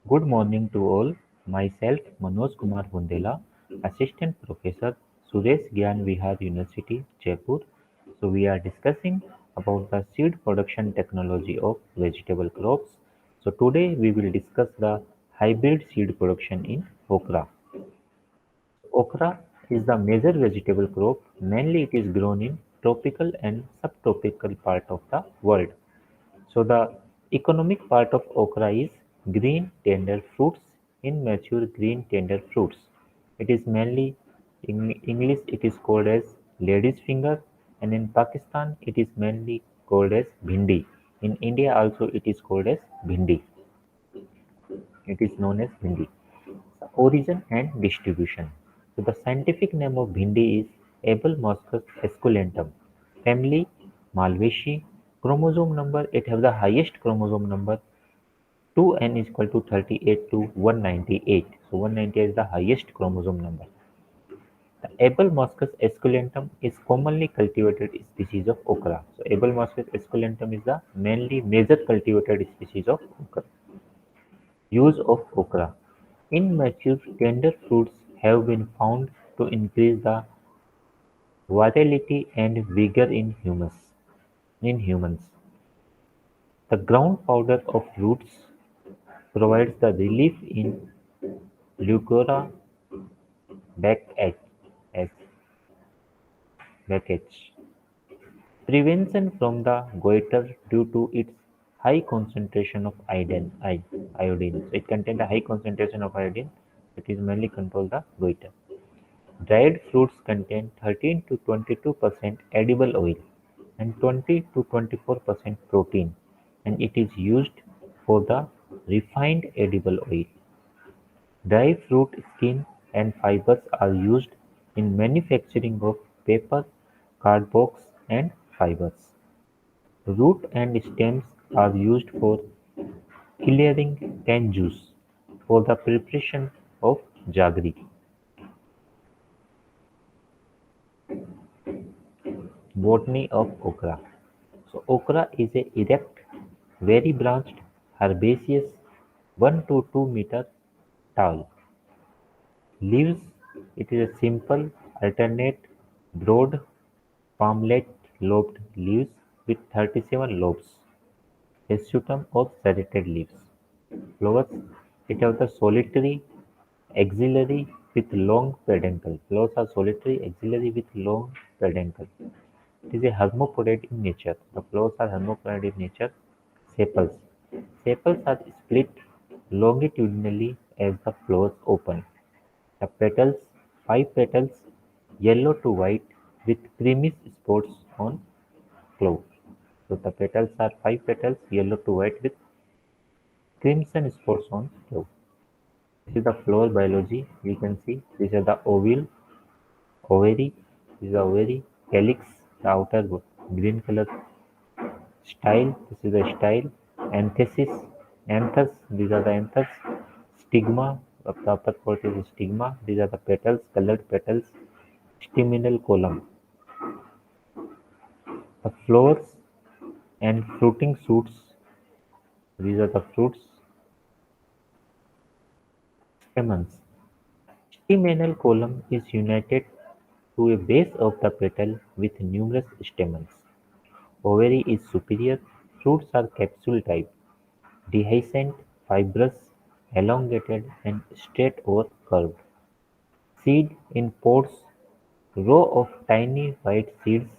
Good morning to all. Myself, Manoj Kumar Bundela, Assistant Professor, Suresh Gyan Vihar University, Jaipur. So we are discussing about the seed production technology of vegetable crops. So today we will discuss the hybrid seed production in okra. Okra is the major vegetable crop. Mainly it is grown in tropical and subtropical part of the world. So the economic part of okra is green tender fruits, immature green tender fruits. It is mainly in English it is called as lady's finger, and in Pakistan it is mainly called as bhindi. In India also it is called as bhindi. It is known as bhindi. Origin and distribution. So the scientific name of bhindi is Abel moschus esculentum. Family Malvaceae. Chromosome number, it has the highest chromosome number 2n is equal to 38 to 198. So 198 is the highest chromosome number. The Abel moschus esculentum is commonly cultivated species of okra. So Abel moschus esculentum is the mainly major cultivated species of okra. Use of okra. Immature tender fruits have been found to increase the vitality and vigor in humans. The ground powder of roots provides the relief in Leucora backache, backache. Prevention from the goiter due to its high concentration of iodine. So it contains a high concentration of iodine that is mainly control the goiter. Dried fruits contain 13 to 22% edible oil and 20 to 24% protein, and it is used for the refined edible oil. Dry fruit skin and fibers are used in manufacturing of paper, cardbox, and fibers. Root and stems are used for clearing cane juice for the preparation of jaggery. Botany of okra. So okra is a erect, very branched, herbaceous, 1 to 2 meter tall. Leaves, it is a simple, alternate, broad, palmate-lobed leaves with 37 lobes. Escutum of serrated leaves. Flowers, it has the solitary, axillary with long peduncle. Flowers are solitary, axillary with long peduncle. It is a hermaphrodite in nature. The flowers are hermaphrodite in nature. Sepals. Sepals are split longitudinally as the flowers open. The petals, 5 petals, yellow to white with creamy spots on cloth. So the petals are 5 petals, yellow to white with crimson spots on cloth. This is the flower biology. We can see these are the ovary, this is the ovary, calyx, the outer green color style. This is the style. Anthesis, anthers. These are the anthers. Stigma. The upper part is stigma. These are the petals, colored petals. Staminal column. The flowers and fruiting shoots. These are the fruits. Stamens. Staminal column is united to a base of the petal with numerous stamens. Ovary is superior. Fruits are capsule type, dehiscent, fibrous, elongated, and straight or curved. Seed in pods, row of tiny white seeds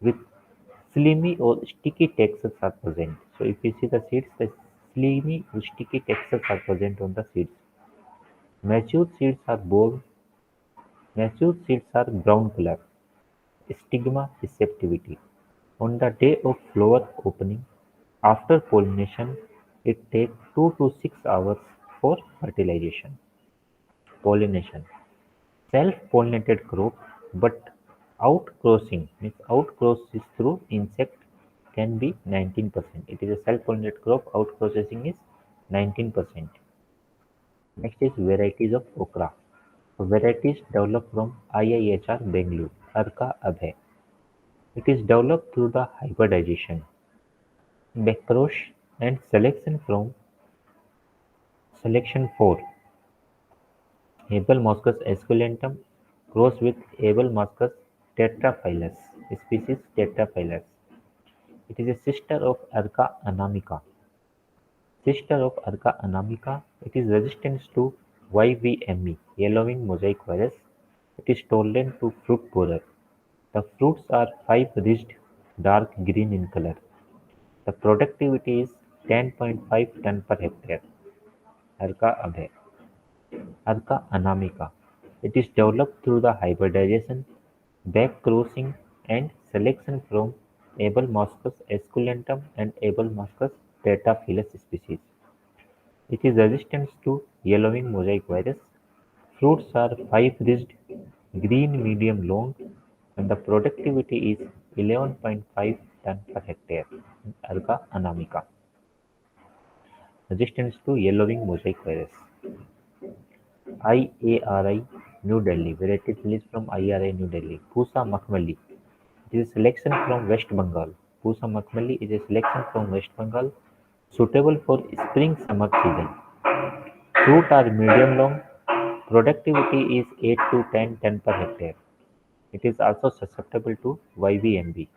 with slimy or sticky textures are present. So if you see the seeds, the slimy or sticky textures are present on the seeds. Mature seeds are bold. Mature seeds are brown color. Stigma receptivity. On the day of flower opening, after pollination, it takes 2 to 6 hours for fertilization. Pollination. Self-pollinated crop, but outcrossing means outcrosses through insect can be 19%. It is a self-pollinated crop, outcrossing is 19%. Next is varieties of okra. Varieties developed from IIHR Bengaluru, Arka Abhay. It is developed through the hybridization, macrosh and selection from Selection 4. Abelmoschus esculentum cross with Abelmoschus tetraphilus, species Tetraphilus. It is a sister of Arca anamica. Sister of Arca anamica, it is resistant to YVME, yellowing mosaic virus. It is tolerant to fruit borer. The fruits are five-ridged, dark green in color. The productivity is 10.5 ton per hectare. Arca abhay. Arca anamica. It is developed through the hybridization, back-crossing, and selection from Abelmoschus esculentum and Abelmoschus tetraphilus species. It is resistant to yellowing mosaic virus. Fruits are five-ridged, green medium long, and the productivity is 11.5 ton per hectare. Arca anamica. Resistance to yellowing mosaic virus. IARI New Delhi. Varieties released from IRI New Delhi. Pusa Makhmali. It is a selection from West Bengal. Pusa Makhmali is a selection from West Bengal suitable for spring-summer season. Fruit are medium long. Productivity is 8 to 10 ton per hectare. It is also susceptible to YVMB.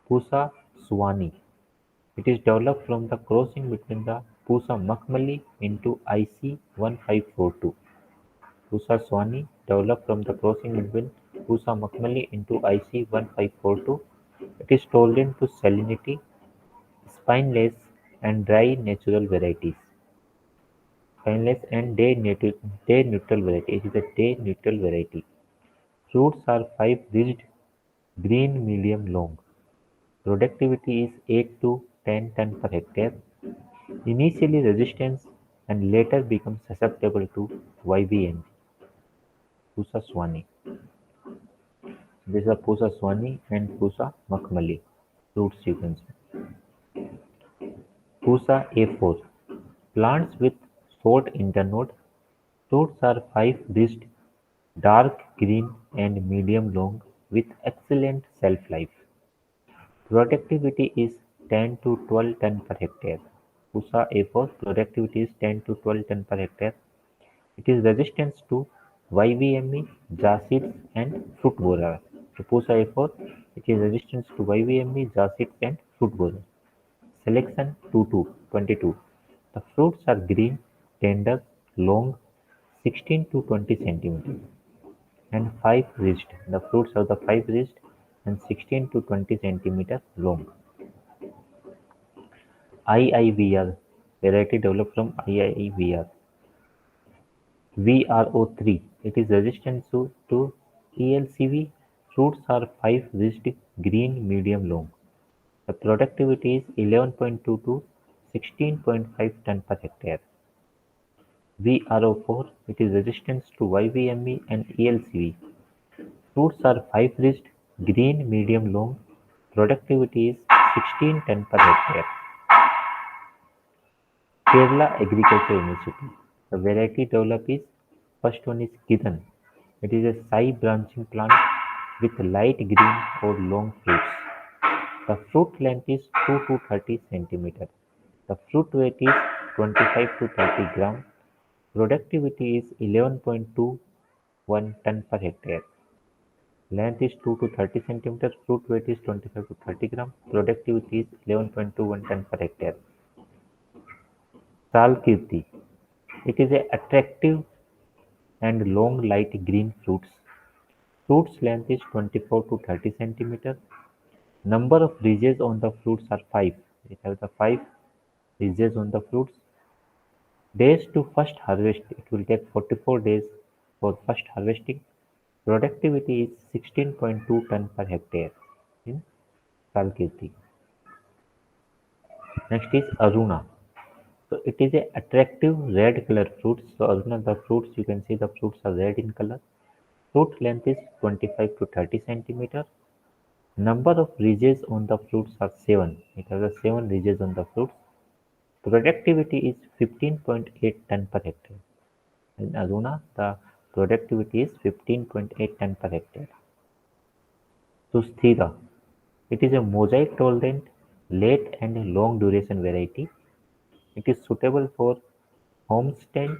Pusa Suwani. It is developed from the crossing between the Pusa Makhmali into IC 1542. Pusa Suwani developed from the crossing between Pusa Makhmali into IC 1542. It is tolerant to salinity, spineless, and dry natural varieties. Spineless and day neutral variety. It is a day neutral variety. Fruits are five-ridged, green medium long. Productivity is 8 to 10 ton per hectare. Initially resistant and later becomes susceptible to YVM. Pusa Swani. These are Pusa Swani and Pusa Makhmali fruit sequence. Pusa A4. Plants with short internode. Fruits are five-ridged, dark green and medium long with excellent shelf life. Productivity is 10 to 12 ton per hectare. Pusa A4 productivity is 10 to 12 ton per hectare. It is resistant to YVME, Jasids and fruit borer. So Pusa A4 it is resistant to YVME, Jasids and fruit borer. Selection 22. The fruits are green, tender, long, 16 to 20 centimeters, and five-ridged. The fruits are the five-ridged and 16 to 20 centimeters long. IIVR variety developed from IIVR. VRO3 it is resistant to ELCV. Fruits are five-ridged, green, medium long. The productivity is 11.2 to 16.5 ton per hectare. VRO4 it is resistant to YVME and ELCV. Fruits are five-ridged, green, medium long. Productivity is 16 ton per hectare. Kerala Agriculture University. The variety developed is first one is Kidan. It is a side branching plant with light green or long fruits. The fruit length is 2 to 30 centimeter. The fruit weight is 25 to 30 gram. Productivity is 11.21 ton per hectare. Length is 2 to 30 centimeters. Fruit weight is 25 to 30 gram. Productivity is 11.21 ton per hectare. Salkirti. It is a attractive and long light green fruits. Fruits length is 24 to 30 centimeters. Number of ridges on the fruits are 5. We have the 5 ridges on the fruits. Days to first harvest. It will take 44 days for first harvesting. Productivity is 16.2 ton per hectare in Salkirti. Next is Aruna. So it is a attractive red color fruits. So Aruna the fruits you can see the fruits are red in color. Fruit length is 25 to 30 centimeter. Number of ridges on the fruits are 7. It has a 7 ridges on the fruits. Productivity is 15.8 ton per hectare. In Aruna, the productivity is 15.8 ton per hectare. Susthira. It is a mosaic tolerant, late and long duration variety. It is suitable for home stand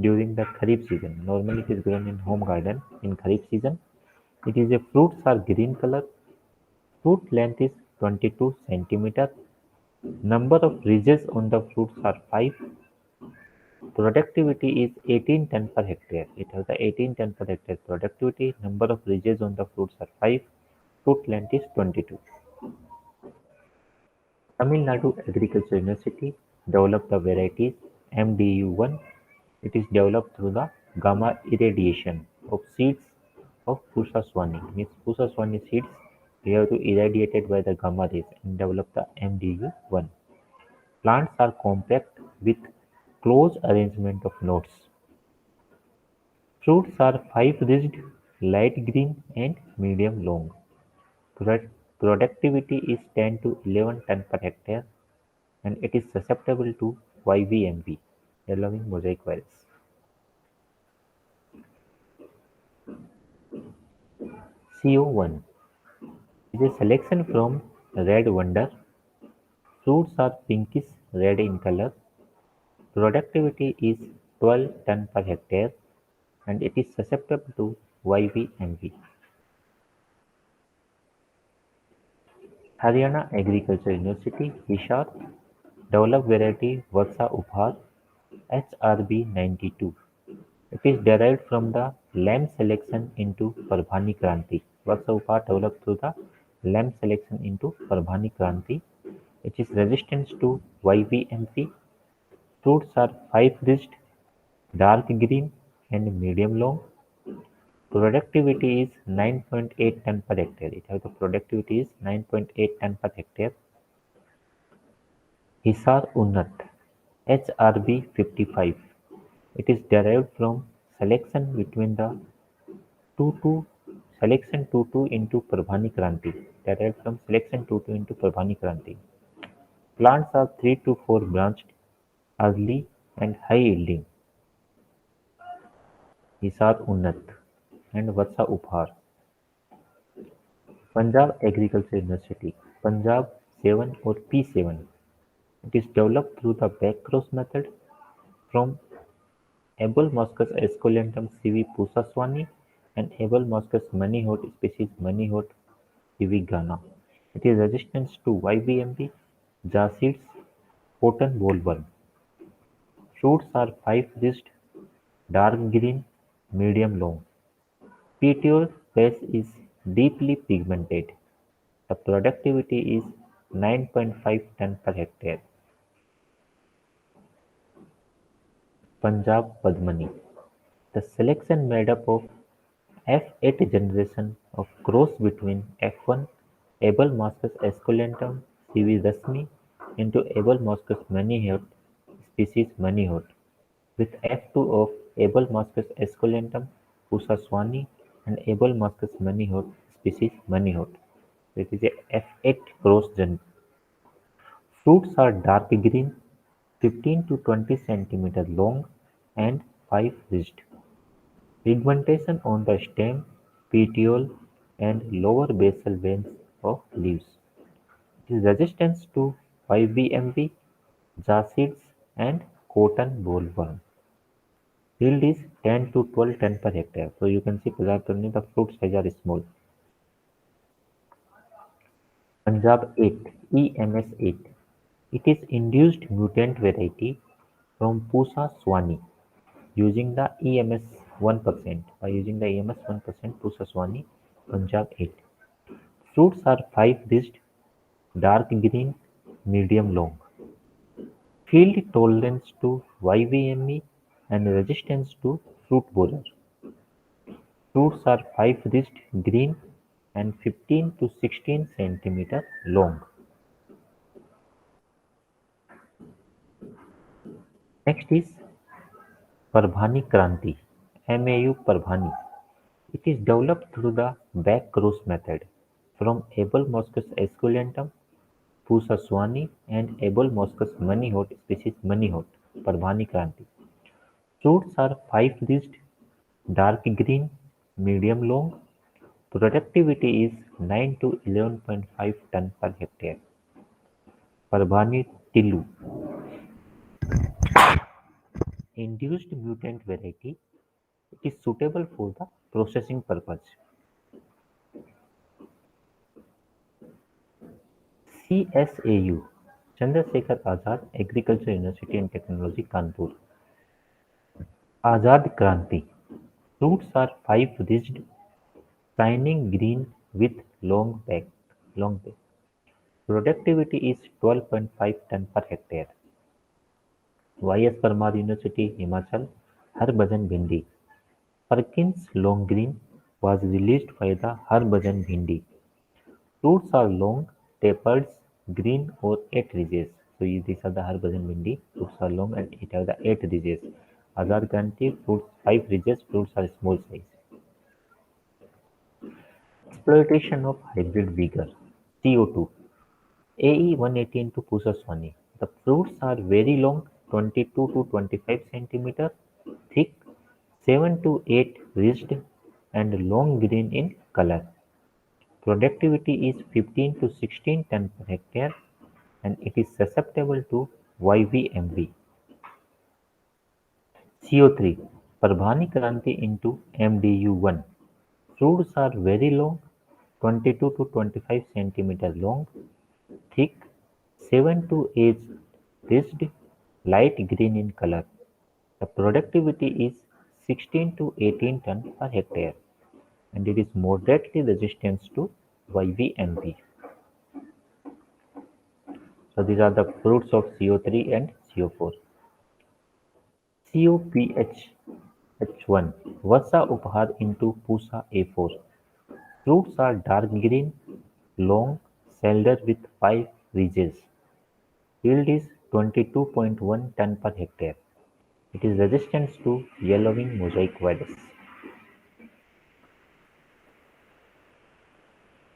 during the Kharif season. Normally it is grown in home garden in Kharif season. It is a fruits are green color. Fruit length is 22 centimeter. Number of ridges on the fruits are 5. Productivity is 18 ton per hectare. It has the 18 ton per hectare productivity. Number of ridges on the fruits are 5. Fruit length is 22. Tamil Nadu Agriculture University developed the varieties MDU1. It is developed through the gamma irradiation of seeds of Pusa swani. Means Pusa swani seeds we have to irradiate it by the gamma rays and develop the MDU1. Plants are compact with close arrangement of nodes. Fruits are five-ridged, light green and medium long. Product- Productivity is 10 to 11 ton per hectare and it is susceptible to YVMP, yellowing mosaic virus. CO1 is a selection from Red Wonder. Fruits are pinkish red in color. Productivity is 12 ton per hectare and it is susceptible to YVMP. Haryana Agriculture University, Hisar, developed variety Vatsa Upar HRB 92. It is derived from the lamb selection into Parbhani Kranti. Vatsa Upar developed through the lamb selection into Parbhani Kranti. It is resistant to YVMP. Fruits are five-ridged, dark green and medium long. Productivity is 9.8 ton per hectare. It has the productivity is 9.8 ton per hectare. Hisar Unnat HRB 55. It is derived from selection between the 2-2 selection 2-2 into Parbhani Kranti. Derived from selection 2-2 into Parbhani Kranti. Plants are 3 to 4 branched, early and high yielding. Hisar Unnat and Vatsa Upar. Punjab Agriculture University, Punjab 7 or P7. It is developed through the backcross method from Abelmoschus esculentum C.V. Pusaswani and Abelmoschus manihot species manihot C.V. Ghana. It is resistant to YBMB, Jasids, cotton bollworm. Fruits are five-ridged, dark green, medium long. Petiole base is deeply pigmented. The productivity is 9.5 ton per hectare. Punjab Padmani. The selection made up of F8 generation of cross between F1 Abelmoschus esculentum C.V. Rasmi into Abelmoschus manihot species manihot with F2 of Abelmoschus esculentum Pusaswani and Abelmoschus manihot species manihot. It is a F8 cross gen. Fruits are dark green, 15 to 20 centimeter long and five-ridged. Pigmentation on the stem, petiole and lower basal veins of leaves. It is resistant to YVMV, Jasids and cotton bollworm. Yield is 10 to 12 ton per hectare. So you can see Prajarpani, the fruit size are small. Punjab 8, EMS 8. It is induced mutant variety from Pusa swani using the EMS 1%. By using the EMS 1%, Pusa swani, Punjab 8. Fruits are five-dished, dark green, medium long. Field tolerance to YVME and resistance to fruit borer. Fruits are five-dished, green and 15 to 16 centimeter long. Next is Parbhani Kranti, MAU Parbhani. It is developed through the back cross method from Abelmoschus esculentum, Pusaswani and Abelmoschus manihot species manihot, Parbhani Kranti. Fruits are five-ridged, dark green, medium long. Productivity is 9 to 11.5 ton per hectare. Parbhani Tillu induced mutant variety. It is suitable for the processing purpose. CSAU, Chandrasekhar Azad Agriculture University and Technology, Kanpur. Azad Kranti. Fruits are five-ridged, shining green with long back. Productivity is 12.5 ton per hectare. YS Parmar University, Himachal, Harbhajan Bhindi. Perkins Long Green was released by the Harbhajan Bhindi. Fruits are long, tapered, green or eight ridges. So these are the Harbhajan Bhindi. Fruits are long and it have the eight ridges. Azad Kranti fruits five ridges. Fruits are small size. Exploitation of hybrid vigor (CO2). AE 180 into Pusa Sony. The fruits are very long, 22 to 25 centimeter thick, 7 to 8 ridged, and long green in color. Productivity is 15 to 16 ton per hectare and it is susceptible to YVMB. CO3 Parbhani Kranti into MDU1. Fruits are very long, 22 to 25 centimeter long, thick, 7 to 8 ridged, light green in color. The productivity is 16 to 18 ton per hectare and it is moderately resistant to YVMP. So these are the fruits of CO3 and CO4. COPH-H1 Vasa Upahar into Pusa A4. Fruits are dark green, long, slender with 5 ridges. Yield is 22.1 ton per hectare. It is resistant to yellowing mosaic virus.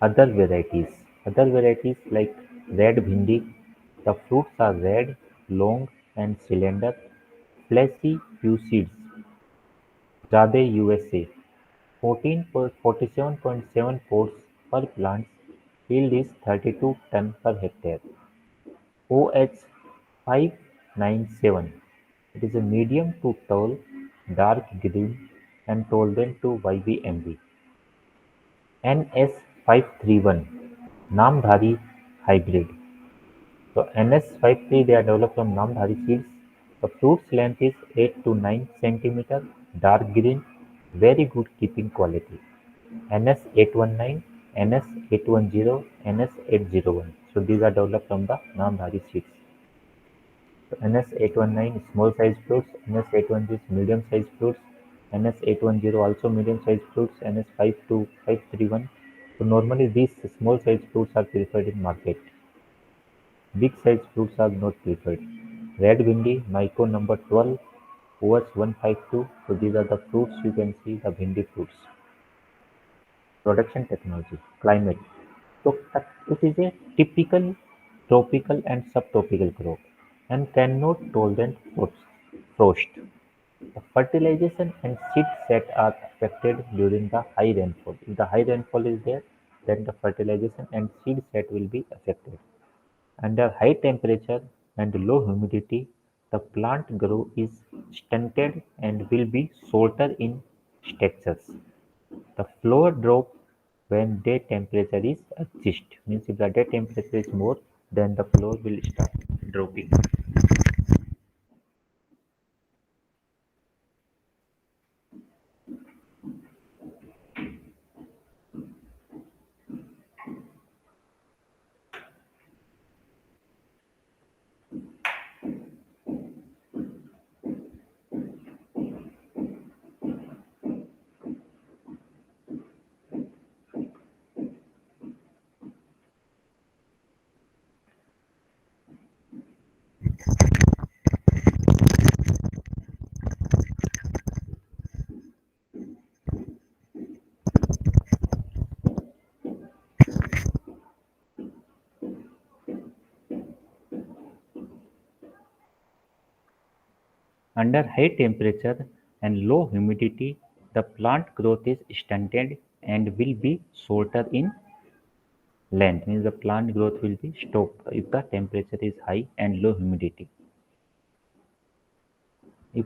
Other varieties. Other varieties like red bhindi. The fruits are red, long and cylinder, fleshy, few seeds. Jade USA 47.7 pods per plant. Yield is 32 ton per hectare. OH597. It is a medium to tall, dark green and tolerant to YVMB. NS531 Namdhari hybrid. So NS53 they are developed from Namdhari seeds. The fruit's length is 8 to 9 centimeter, dark green, very good keeping quality. NS819, NS810, NS801. So these are developed from the Namdhari seeds. So NS819 small size fruits, NS810 is medium size fruits, NS810 also medium size fruits, NS52 531. So normally these small size fruits are preferred in market. Big size fruits are not preferred. Red bhindi, Myco number 12, OH152. So these are the fruits you can see the bhindi fruits. Production technology, climate. So it is a typical tropical and subtropical crop and cannot tolerate frost. The fertilization and seed set are affected during the high rainfall. If the high rainfall is there, then the fertilization and seed set will be affected. Under high temperature and low humidity, the plant growth is stunted and will be shorter in stature. The flower drop when day temperature is adjust. Means if the day temperature is more, then the flower will start dropping. Under high temperature and low humidity, the plant growth is stunted and will be shorter in length. Means the plant growth will be stopped if the temperature is high and low humidity. If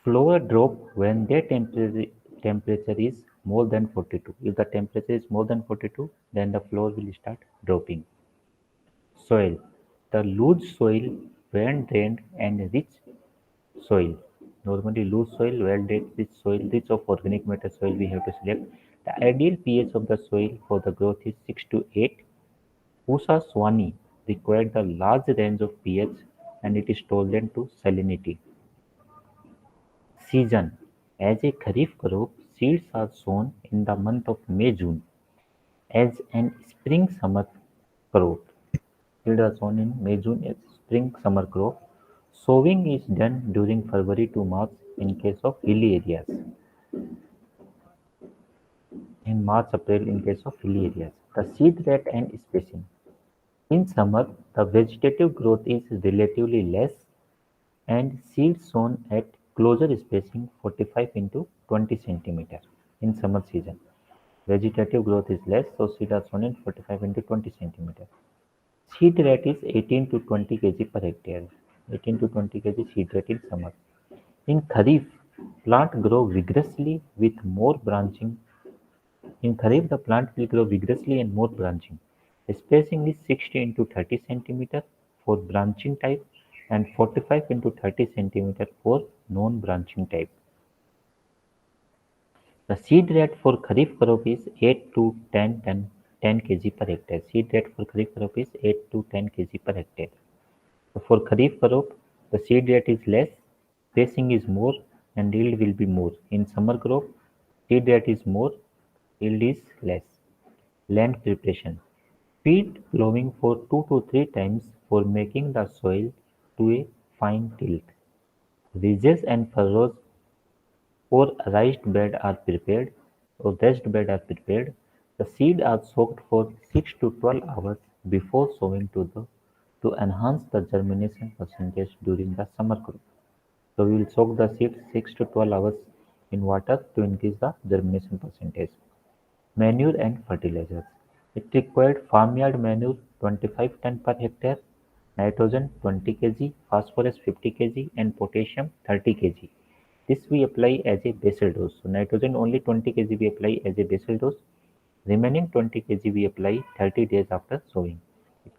Flower drop when their temperature is more than 42. If the temperature is more than 42, then the flower will start dropping. Soil. The loose soil, well drained and rich soil. Normally loose soil, well drained, rich soil, rich of organic matter soil we have to select. The ideal pH of the soil for the growth is 6 to 8. Pusa Swani required the large range of pH and it is tolerant to salinity. Season. As a kharif crop, seeds are sown in the month of May-June. As an spring-summer crop, seeds are sown in May-June as spring-summer crop. Sowing is done during February to March in case of hilly areas. In March-April in case of hilly areas. The seed rate and spacing. In summer, the vegetative growth is relatively less and seeds sown at closer spacing 45 into 20 centimeter in summer season. Vegetative growth is less, so seeds are sown in 45 into 20 centimeter. Seed rate is 18 to 20 kg per hectare. 18 to 20 kg seed rate in summer. In Kharif, plant grow vigorously with more branching. In Kharif, the plant will grow vigorously and more branching. Spacing is 60 into 30 centimeter for branching type and 45 into 30 centimeter for non-branching type. The seed rate for Kharif crop is 8 to 10 kg per hectare. Seed rate for Kharif crop is 8 to 10 kg per hectare. So for Kharif crop, the seed rate is less, spacing is more, and yield will be more. In summer crop, seed rate is more, yield is less. Land preparation. Feed plowing for 2 to 3 times for making the soil to a fine tilt. Ridges and furrows or raised bed are prepared. The seed are soaked for 6 to 12 hours before sowing to enhance the germination percentage during the summer crop. So we will soak the seed 6 to 12 hours in water to increase the germination percentage. Manure and fertilizers. It required farmyard manure 25 ton per hectare, nitrogen 20 kg, phosphorus 50 kg and potassium 30 kg. This we apply as a basal dose. So nitrogen only 20 kg we apply as a basal dose. Remaining 20 kg we apply 30 days after sowing.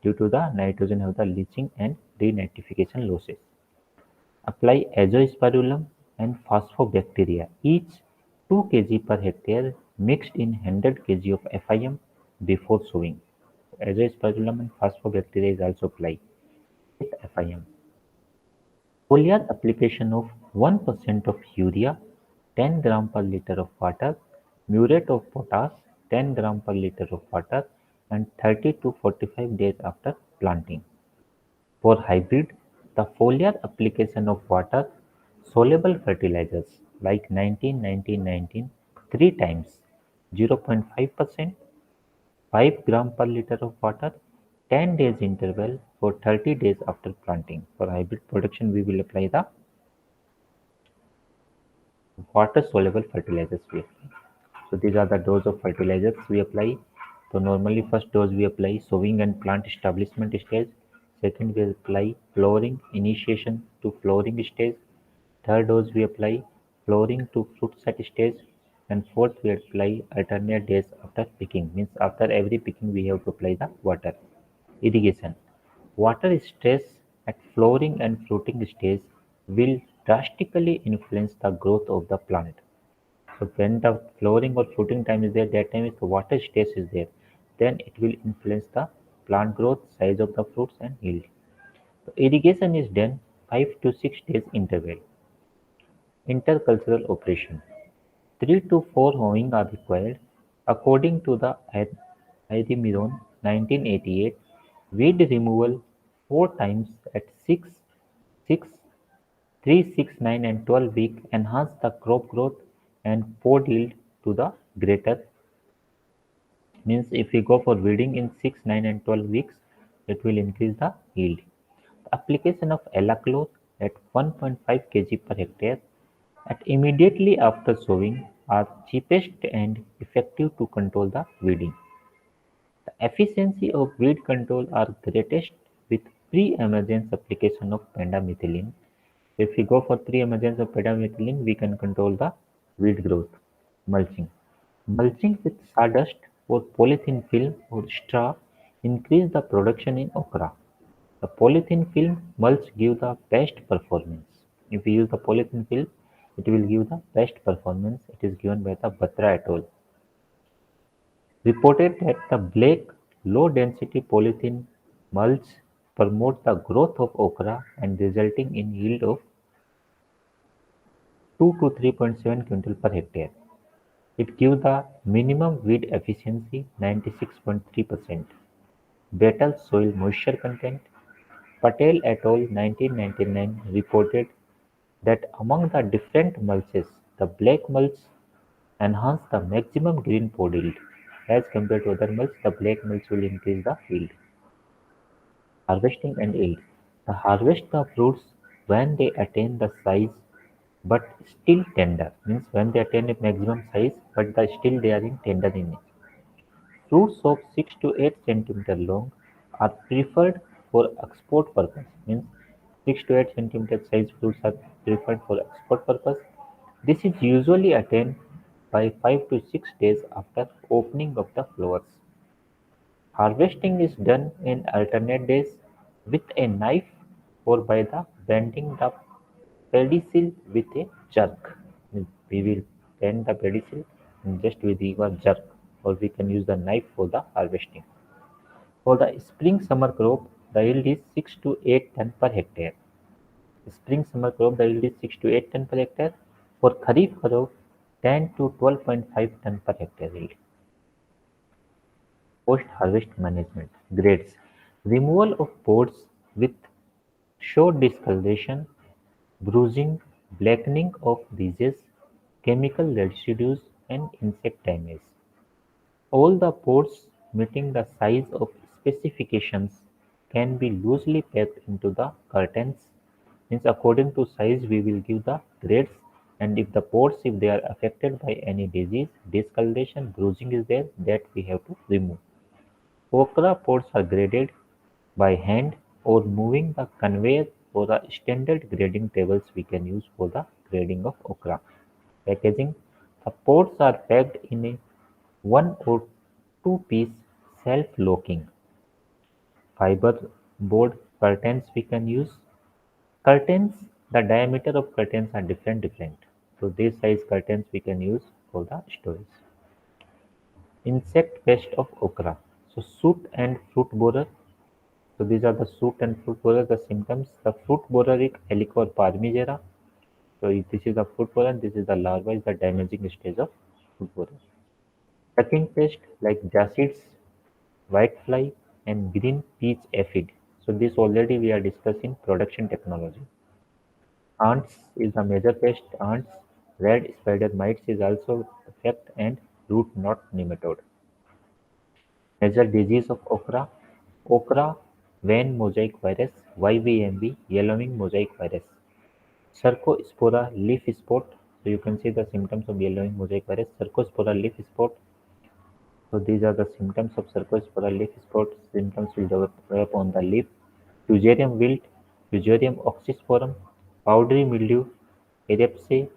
Due to the nitrogen have the leaching and denitrification losses. Apply azospirillum and phosphobacteria, each 2 kg per hectare mixed in 100 kg of FIM before sowing. Azospirillum and phosphobacteria is also applied with FIM. Foliar application of 1% of urea, 10 gram per liter of water, muriate of potash, 10 gram per liter of water, and 30 to 45 days after planting. For hybrid, the foliar application of water-soluble fertilizers like 19-19-19 three times 0.5%, 5 gram per liter of water, 10 days interval for 30 days after planting. For hybrid production, we will apply the water-soluble fertilizers we apply. So these are the dose of fertilizers we apply. So normally first dose we apply sowing and plant establishment stage. Second we apply flowering initiation to flowering stage. Third dose we apply flowering to fruit set stage. And fourth we apply alternate days after picking. Means after every picking we have to apply the water. Irrigation. Water stress at flowering and fruiting stage will drastically influence the growth of the plant. So when the flowering or fruiting time is there, that time is the water stress is there. Then it will influence the plant growth, size of the fruits and yield. So irrigation is done 5 to 6 days interval. Intercultural operation. 3 to 4 hoeing are required. According to the Irimiron 1988, weed removal 4 times at 6, 3, 6, 9 and 12 week enhance the crop growth and pod yield to the greater. Means if we go for weeding in 6, 9 and 12 weeks, it will increase the yield. The application of Elaclor at 1.5 kg per hectare at immediately after sowing are cheapest and effective to control the weeding. The efficiency of weed control are greatest with pre-emergence application of pendimethalin If we go for three emergence of pendimethalin, we can control the weed growth. Mulching. Mulching with sawdust or polythene film or straw increase the production in okra. The polythene film mulch give the best performance. If we use the polythene film, it will give the best performance. It is given by the Batra et al. Reported that the black low-density polythene mulch promote the growth of okra and resulting in yield of 2 to 3.7 quintal per hectare. It gives the minimum weed efficiency 96.3%, better soil moisture content. Patel et al. 1999 reported that among the different mulches, the black mulch enhanced the maximum green pod yield. As compared to other mulch, the black mulch will increase the yield. Harvesting and yield. The harvest the fruits when they attain the size but still tender, means when they attain a maximum size but still they are in tender in it. Fruits of 6 to 8 centimeter long are preferred for export purpose, means 6 to 8 centimeter size fruits are preferred for export purpose. This is usually attained by 5 to 6 days after opening of the flowers. Harvesting is done in alternate days with a knife or by the bending the pedicel with a jerk. We will bend the pedicel and just with the jerk, or we can use the knife for the harvesting. For the spring summer crop, the yield is 6 to 8 ton per hectare. Spring summer crop, the yield is 6 to 8 ton per hectare. For kharif crop, 10 to 12.5 ton per hectare yield. Post-harvest management grades: removal of pods with short discoloration, bruising, blackening of ridges, chemical residues, and insect damage. All the pods meeting the size of specifications can be loosely packed into the curtains. Means according to size we will give the grades, and if the pods, if they are affected by any disease, discoloration, bruising is there, that we have to remove. Okra pods are graded by hand or moving the conveyor or the standard grading tables we can use for the grading of okra. Packaging: the pods are packed in a one or two-piece self-locking fiber board curtains we can use. Curtains, the diameter of curtains are different. So these size curtains we can use for the storage. Insect pest of okra. So soot and fruit borer. So these are the soot and fruit borer, the symptoms. The fruit borer is Helicor parmigera. So if this is the fruit borer, this is the larva, is the damaging stage of fruit borer. Sucking pest like jassids, whitefly, and green peach aphid. So this already we are discussing production technology. Ants is the major pest. Ants, red spider mites is also affect, and root knot nematode. Major disease of okra: okra vein mosaic virus (YVMV), yellowing mosaic virus, Cercospora leaf spot. So you can see the symptoms of yellowing mosaic virus, Cercospora leaf spot. So these are the symptoms of Cercospora leaf spot. Symptoms will develop on the leaf. Fusarium wilt, Fusarium oxysporum, powdery mildew, erepse,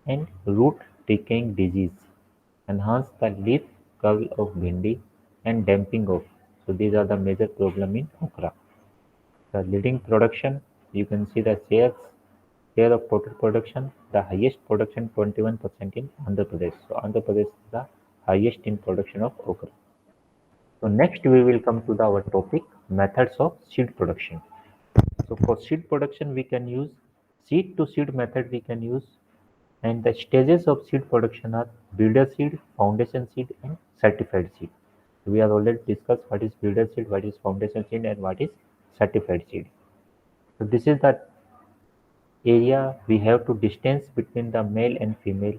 and root decaying disease. Enhance the leaf curl of bhindi and damping off. So these are the major problem in okra. The leading production, you can see the share of total production. The highest production 21% in Andhra Pradesh. So Andhra Pradesh is the highest in production of okra. So next we will come to our topic, methods of seed production. So for seed production we can use seed to seed method we can use, and the stages of seed production are breeder seed, foundation seed, and certified seed. We have already discussed what is breeder seed, what is foundation seed, and what is certified seed. So this is the area we have to distance between the male and female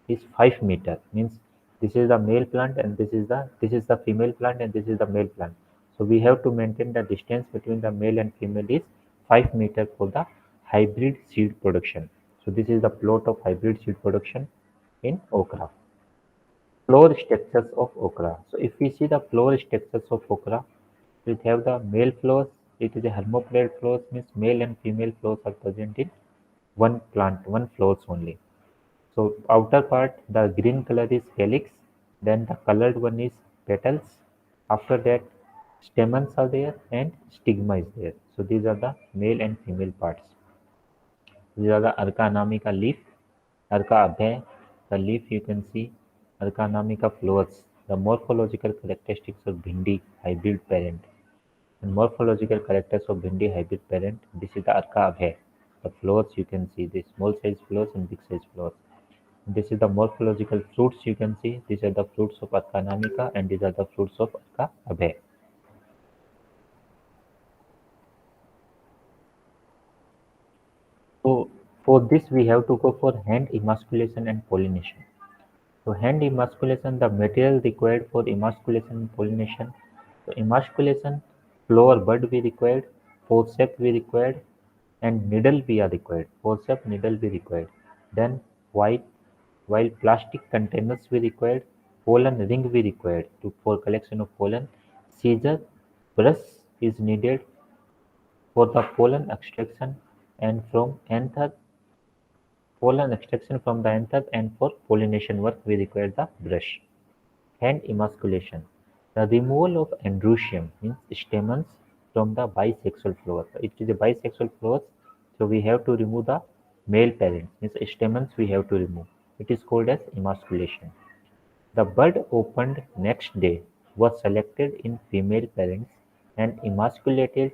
is 5 meter. Means this is the male plant and this is the female plant and this is the male plant. So we have to maintain the distance between the male and female is 5 meter for the hybrid seed production. So this is the plot of hybrid seed production in okra. Flower structures of okra. So if we see the flower structures of okra, it have the male flowers. It is a hermaphrodite flowers, means male and female flowers are present in one plant, one flowers only. So outer part, the green color is calyx, then the colored one is petals. After that, stamens are there and stigma is there. So these are the male and female parts. These are the Arca anamica leaf, Arca abhay, the leaf you can see, Arca anamica flowers, the morphological characteristics of Bhindi hybrid parent. And morphological characters of Bhindi hybrid parent, this is the Arca abhay. The flowers you can see, the small size flowers and big size flowers. This is the morphological fruits you can see. These are the fruits of Arca anamica and these are the fruits of Arca abhay. So for this we have to go for hand emasculation and pollination. So hand emasculation, the material required for emasculation and pollination. So emasculation, flower bud we required, forceps we required, and needle we are required. Forceps, needle we required. Then white, while plastic containers we required, pollen ring we required for collection of pollen. Scissor, brush is needed for the pollen extraction and from anther pollen extraction from the anther and for pollination work we require the brush. Hand emasculation: the removal of androecium means stamens from the bisexual flowers. It is a bisexual flowers, so we have to remove the male parent, means stamens we have to remove. It is called as emasculation. The bud opened next day was selected in female parents and emasculated.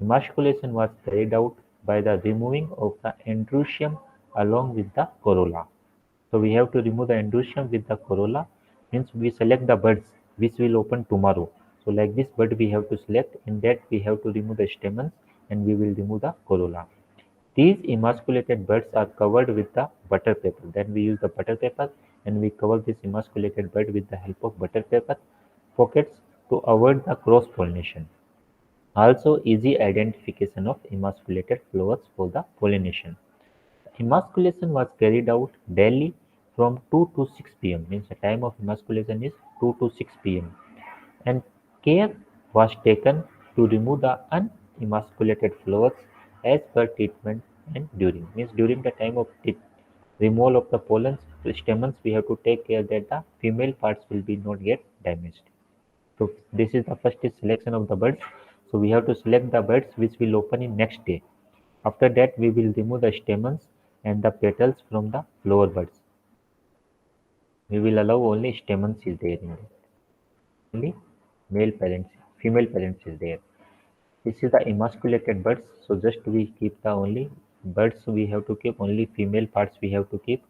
Emasculation was carried out by the removing of the androecium along with the corolla. So we have to remove the androecium with the corolla, means we select the buds which will open tomorrow. So like this bud we have to select, in that we have to remove the stamens and we will remove the corolla. These emasculated buds are covered with the butter paper. Then we use the butter paper and we cover this emasculated bud with the help of butter paper pockets to avoid the cross pollination. Also easy identification of emasculated flowers for the pollination. Emasculation was carried out daily from 2 to 6 pm, means the time of emasculation is 2 to 6 pm, and care was taken to remove the unemasculated flowers as per treatment. And during, means during the time of removal of the pollens stamens we have to take care that the female parts will be not get damaged. So this is the first is selection of the birds. So we have to select the birds which will open in next day. After that, we will remove the stamens and the petals from the flower buds. We will allow only stamens is there in it. Only male parents, female parents is there. This is the emasculated birds. So just we keep the only birds we have to keep, only female parts we have to keep.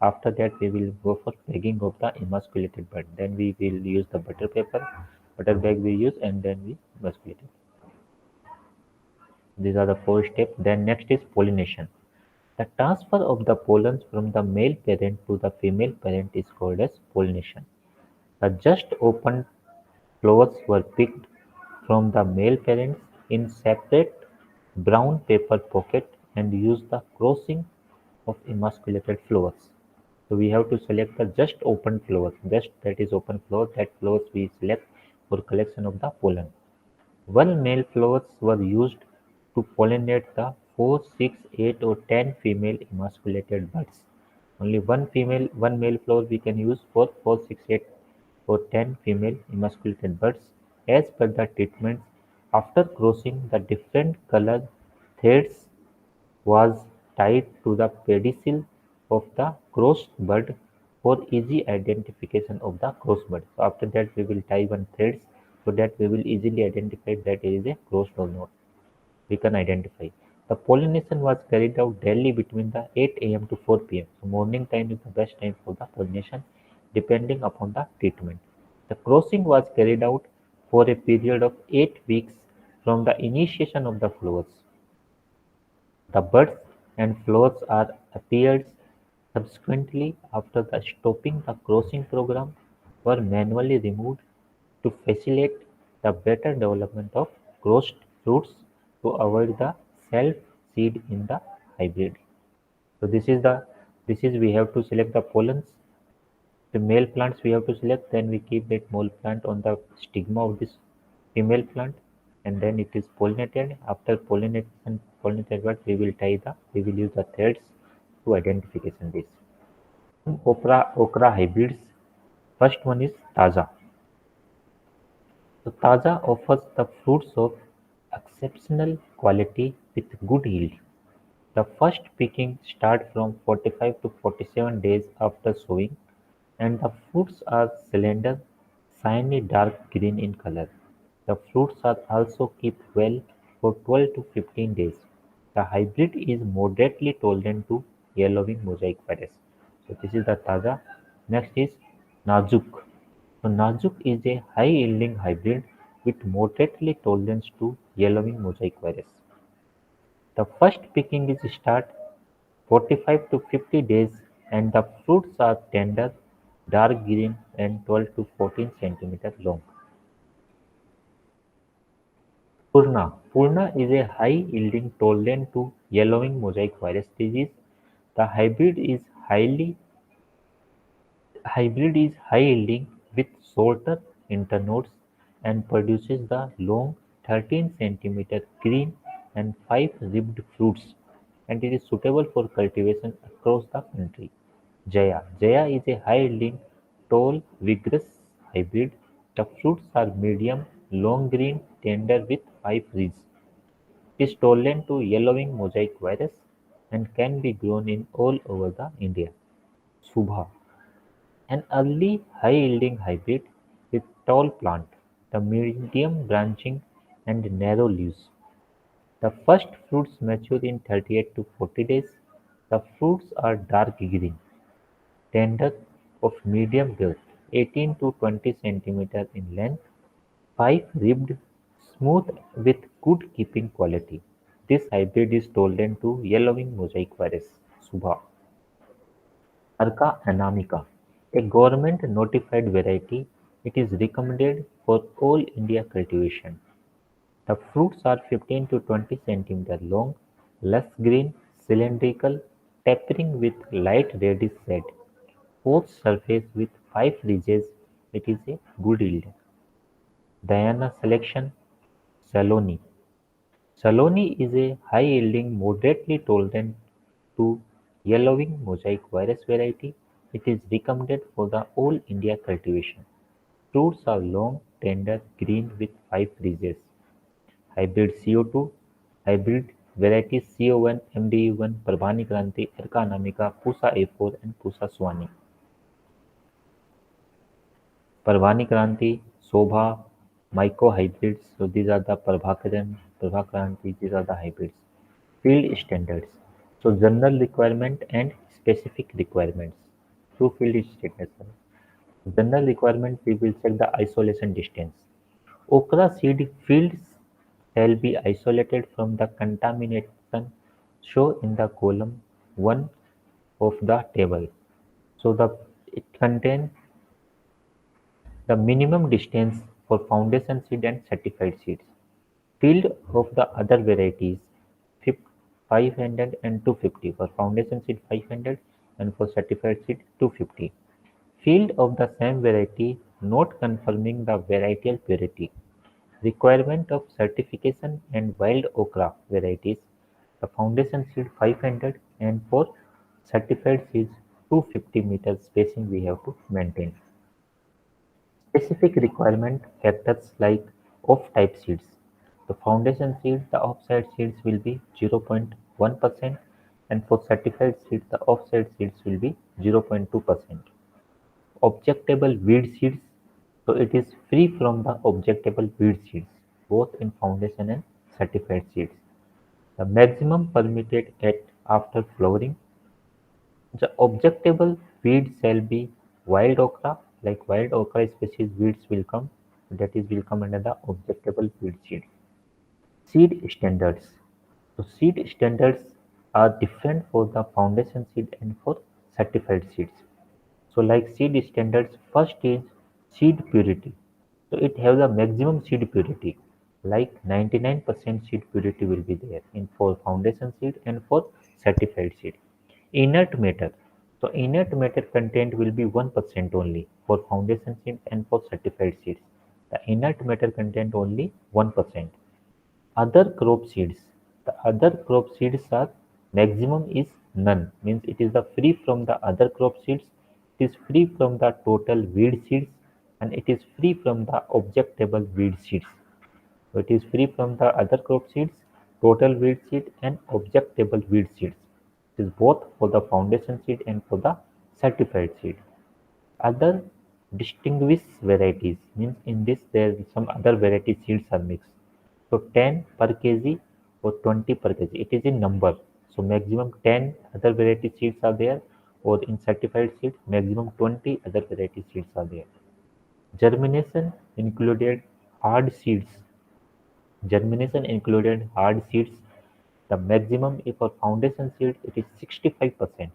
After that, we will go for bagging of the emasculated bird. Then we will use the butter paper, butter bag we use, and then we emasculate it. These are the four steps. Then next is pollination. The transfer of the pollens from the male parent to the female parent is called as pollination. The just opened flowers were picked from the male parents in separate brown paper pocket and use the crossing of emasculated flowers. So we have to select the just opened flowers, just that is open flower, that flowers we select for collection of the pollen. One male flowers were used to pollinate the 4, 6, 8 or 10 female emasculated buds. Only one male flower we can use for 4, 6, 8 or 10 female emasculated buds as per the treatments. After crossing, the different colored threads was tied to the pedicel of the crossed bud for easy identification of the crossed bud. So after that we will tie one threads so that we will easily identify that it is a crossed or not. We can identify. The pollination was carried out daily between the 8 am to 4 pm. So morning time is the best time for the pollination depending upon the treatment. The crossing was carried out for a period of 8 weeks from the initiation of the flowers. The buds and flowers are appeared subsequently after the stopping the crossing program were manually removed to facilitate the better development of crossed fruits to avoid the self-seed in the hybrid. So this is we have to select the pollens. The male plants we have to select, then we keep that male plant on the stigma of this female plant, and then it is pollinated. After pollination, pollinated what we will tie the we will use the threads to identification days. Okra hybrids. First one is Taza. So Taza offers the fruits of exceptional quality with good yield. The first picking starts from 45 to 47 days after sowing, and the fruits are slender, shiny dark green in color. The fruits are also kept well for 12 to 15 days. The hybrid is moderately tolerant to yellowing mosaic virus. So this is the Taza. Next is Nazuk. So Nazuk is a high-yielding hybrid with moderately tolerance to yellowing mosaic virus. The first picking is start 45 to 50 days and the fruits are tender, dark green and 12 to 14 centimeter long. Purna. Purna is a high-yielding tolerant to yellowing mosaic virus disease. The hybrid is high-yielding with shorter internodes and produces the long 13 centimeter green and 5-ribbed fruits, and it is suitable for cultivation across the country. Jaya. Jaya is a high-yielding, tall, vigorous hybrid. The fruits are medium, long green, tender with 5 ribs. It is tolerant to yellowing mosaic virus and can be grown in all over the India. Subha. An early high-yielding hybrid with tall plant, the medium branching and narrow leaves. The first fruits mature in 38 to 40 days. The fruits are dark green, tender, of medium girth, 18 to 20 centimeters in length, 5-ribbed, smooth with good keeping quality. This hybrid is tolerant to yellowing mosaic virus. Subha. Arca anamica, a government-notified variety, it is recommended for all India cultivation. The fruits are 15 to 20 centimeter long, lush green, cylindrical, tapering with light reddish shade. Post surface with 5 ridges, it is a good yield. Diana selection, Saloni. Saloni is a high-yielding, moderately tolerant to yellowing mosaic virus variety. It is recommended for the all India cultivation. Fruits are long, tender, green with 5 ridges. Hybrid CO2, hybrid varieties CO1, MDE1, Prabhani Kranti, Erka Anamika, Pusa A4 and Pusa Swani. Prabhani Kranti, Sobha, Myco hybrids. So these are the Prabhakaran, Prabhakaranti, these are the hybrids. Field standards. So general requirement and specific requirements. Two field standards. General requirement, we will check the isolation distance. Okra seed fields shall be isolated from the contamination shown in the column 1 of the table. So it contains the minimum distance for foundation seed and certified seeds. Field of the other varieties 500 and 250 for foundation seed 500 and for certified seed 250. Field of the same variety not confirming the varietal purity. Requirement of certification and wild okra varieties, the foundation seed 500 and for certified seeds 250 meters spacing we have to maintain. Specific requirement factors like off-type seeds. The foundation seed, the off-side seeds will be 0.1% and for certified seeds, the off-side seeds will be 0.2%. Objectable weed seeds, so it is free from the objectable weed seeds, both in foundation and certified seeds. The maximum permitted at after flowering. The objectable weed shall be wild okra, like wild okra species weeds will come, that is will come under the objectable weed seed. Seed standards. So seed standards are different for the foundation seed and for certified seeds. So like seed standards, first is seed purity. So it has a maximum seed purity, like 99% seed purity will be there in for foundation seed and for certified seed. Inert matter. So inert matter content will be 1% only for foundation seed and for certified seeds. The inert matter content only 1%. Other crop seeds. The other crop seeds are maximum is none, means it is the free from the other crop seeds, it is free from the total weed seeds, and it is free from the objectable weed seeds. So it is free from the other crop seeds, total weed seed, and objectable weed seeds. It is both for the foundation seed and for the certified seed. Other distinguished varieties, means in this there some other variety seeds are mixed. So 10 per kg or 20 per kg. It is in number. So maximum 10 other variety seeds are there, or in certified seed maximum 20 other variety seeds are there. Germination included hard seeds. Germination included hard seeds. The maximum if for foundation seed it is 65%.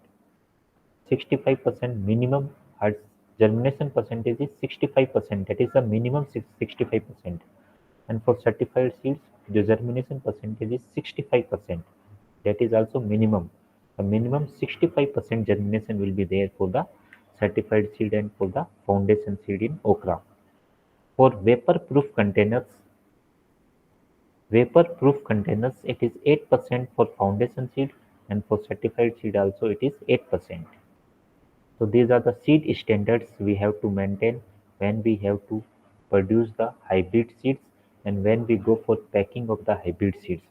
65% minimum hard germination percentage is 65%. That is the minimum 65%. And for certified seeds, the germination percentage is 65%. That is also minimum. The minimum 65% germination will be there for the certified seed and for the foundation seed in okra. For vapor-proof containers, it is 8% for foundation seed, and for certified seed also it is 8%. So these are the seed standards we have to maintain when we have to produce the hybrid seeds and when we go for packing of the hybrid seeds.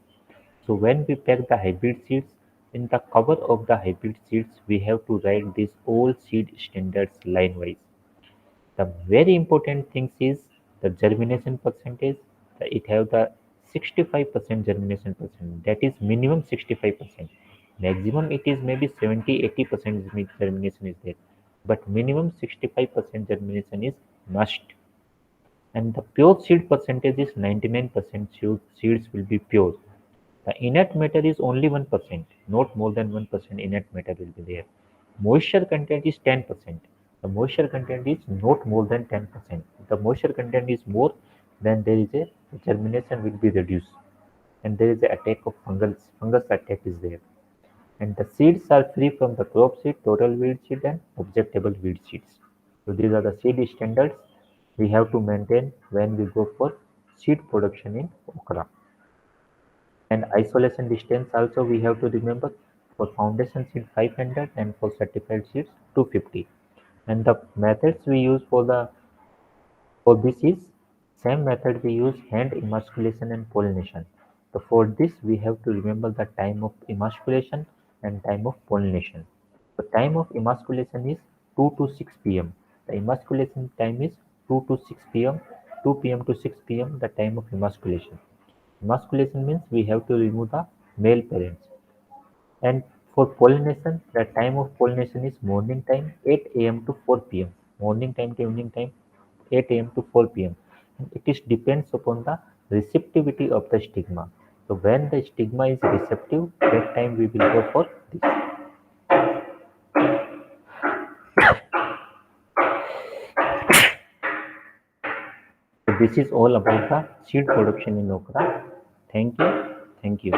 So when we pack the hybrid seeds, in the cover of the hybrid seeds, we have to write these all seed standards line wise. The very important thing is the germination percentage. It have the 65% germination percent. That is minimum 65%. Maximum it is maybe 70-80% germination is there. But minimum 65% germination is must. And the pure seed percentage is 99% seeds will be pure. The inert matter is only 1%, not more than 1% inert matter will be there. Moisture content is 10%. The moisture content is not more than 10%. If the moisture content is more, then there is a germination will be reduced. And there is a attack of fungus attack is there. And the seeds are free from the crop seed, total weed seed, and objectable weed seeds. So these are the seed standards we have to maintain when we go for seed production in okra. And isolation distance also we have to remember, for foundation seed 500 and for certified seeds 250. And the methods we use for this is same method we use, hand emasculation and pollination. So for this we have to remember the time of emasculation and time of pollination. The time of emasculation is 2 to 6 pm. The emasculation time is 2 to 6 pm, 2 pm to 6 pm, the time of emasculation. Emasculation means we have to remove the male parents. And for pollination, the time of pollination is morning time 8 a.m. to 4 p.m. Morning time to evening time 8 a.m. to 4 p.m. And it is depends upon the receptivity of the stigma. So when the stigma is receptive, that time we will go for this. So this is all about the seed production in okra. Thank you. Thank you.